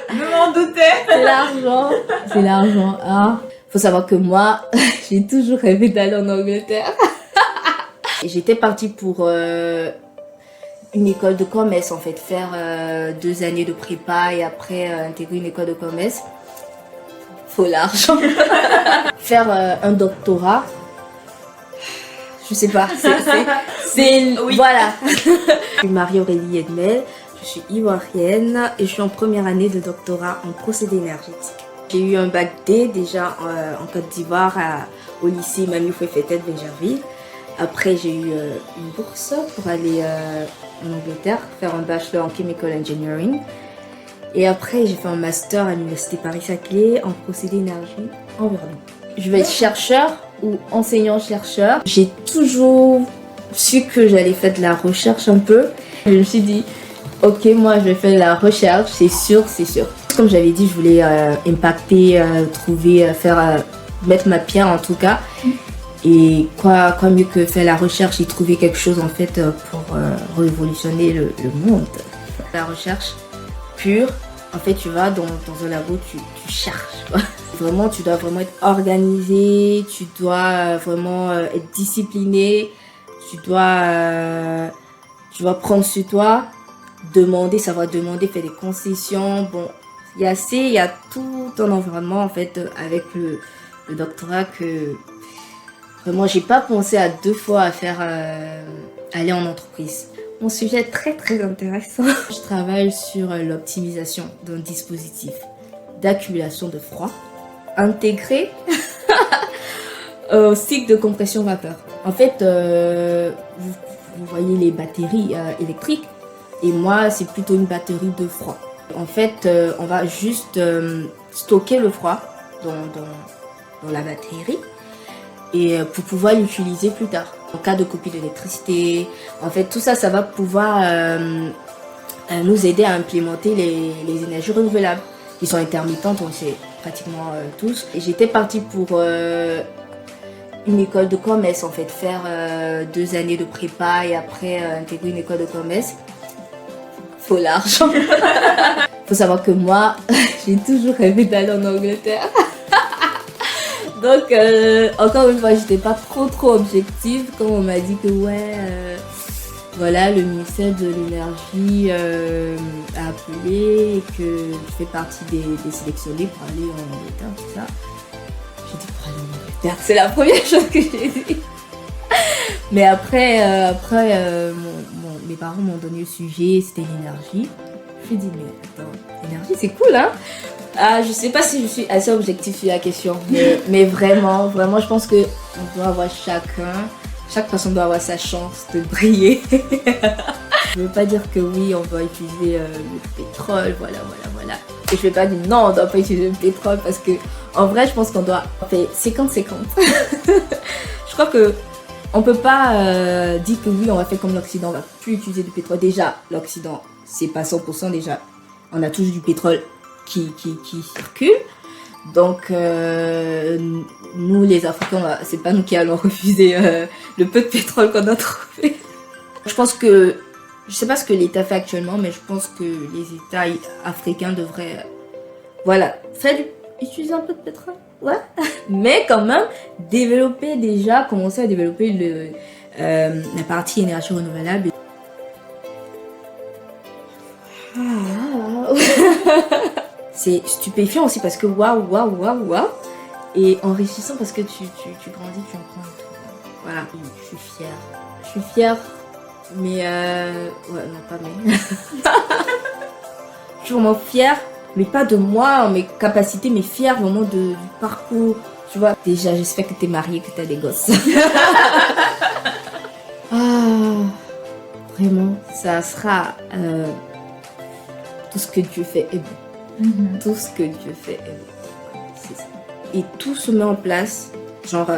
Je m'en doutais. C'est l'argent. C'est l'argent. Ah. Faut savoir que moi, j'ai toujours rêvé d'aller en Angleterre. Et j'étais partie pour une école de commerce, en fait. Faire 2 années de prépa et après intégrer une école de commerce. Faut l'argent. Faire un doctorat. Je sais pas. Oui. Voilà. Je suis Marie-Aurélie Edmel. Je suis ivoirienne et je suis en première année de doctorat en procédés énergétiques. J'ai eu un bac D déjà en Côte d'Ivoire au lycée Mamie Fouet-Fétette Bégerville. Après, j'ai eu une bourse pour aller en Angleterre faire un bachelor en chemical engineering. Et après, j'ai fait un master à l'université Paris-Saclay en procédés énergie environnement. Je vais être chercheur ou enseignant-chercheur. J'ai toujours su que j'allais faire de la recherche un peu. Je me suis dit, ok, moi je vais faire de la recherche, c'est sûr, c'est sûr. Comme j'avais dit, je voulais impacter, trouver, mettre ma pierre en tout cas. Et quoi mieux que faire la recherche et trouver quelque chose en fait pour révolutionner le monde. La recherche pure, en fait tu vas dans un labo, tu cherches. Quoi. Vraiment, tu dois vraiment être organisé, tu dois vraiment être discipliné, tu dois prendre sur toi, savoir demander, faire des concessions. Bon, il y a tout un environnement en fait avec le doctorat que vraiment j'ai pas pensé à 2 fois à faire aller en entreprise. Mon sujet est très très intéressant. Je travaille sur l'optimisation d'un dispositif d'accumulation de froid intégré au cycle de compression vapeur. En fait, vous voyez les batteries électriques et moi c'est plutôt une batterie de froid. En fait, on va juste stocker le froid dans la batterie et pour pouvoir l'utiliser plus tard. En cas de coupure d'électricité, en fait tout ça, ça va pouvoir nous aider à implémenter les énergies renouvelables qui sont intermittentes, on sait pratiquement tous. Et j'étais partie pour une école de commerce en fait, faire 2 années de prépa et après intégrer une école de commerce. Faut l'argent. Faut savoir que moi, j'ai toujours rêvé d'aller en Angleterre. Donc, encore une fois, j'étais pas trop objective quand on m'a dit que voilà, le ministère de l'énergie a appelé et que je fais partie des sélectionnés pour aller en Angleterre, tout ça. J'ai dit pour aller en Angleterre, c'est la première chose que j'ai dit. Mais après, mes parents m'ont donné le sujet, c'était l'énergie. Je me suis dit, mais attends, l'énergie c'est cool hein. Ah, je sais pas si je suis assez objective sur la question, mais vraiment, je pense que on doit avoir chaque personne doit avoir sa chance de briller. Je veux pas dire que oui, on doit utiliser le pétrole, voilà. Et je vais pas dire non, on doit pas utiliser le pétrole parce que, en vrai, je pense qu'on doit faire 50-50. Je crois que on peut pas dire que oui, on va faire comme l'Occident, on va plus utiliser du pétrole. Déjà, l'Occident, c'est pas 100% déjà. On a toujours du pétrole qui circule. Donc, nous les Africains, c'est pas nous qui allons refuser le peu de pétrole qu'on a trouvé. Je pense que, je sais pas ce que l'État fait actuellement, mais je pense que les États africains devraient, utiliser un peu de pétrole, ouais. Mais quand même, commencer à développer la partie énergie renouvelable. C'est stupéfiant aussi parce que waouh. Et enrichissant parce que tu grandis, tu apprends et tout. Voilà, je suis fière, mais je suis vraiment fière, mais pas de moi, mes capacités, mais fière vraiment du parcours. Tu vois, déjà, j'espère que t'es mariée, que t'as des gosses. Vraiment, ça sera tout ce que Dieu fait est bon. Tout ce que Dieu fait est bon. C'est ça. Et tout se met en place, genre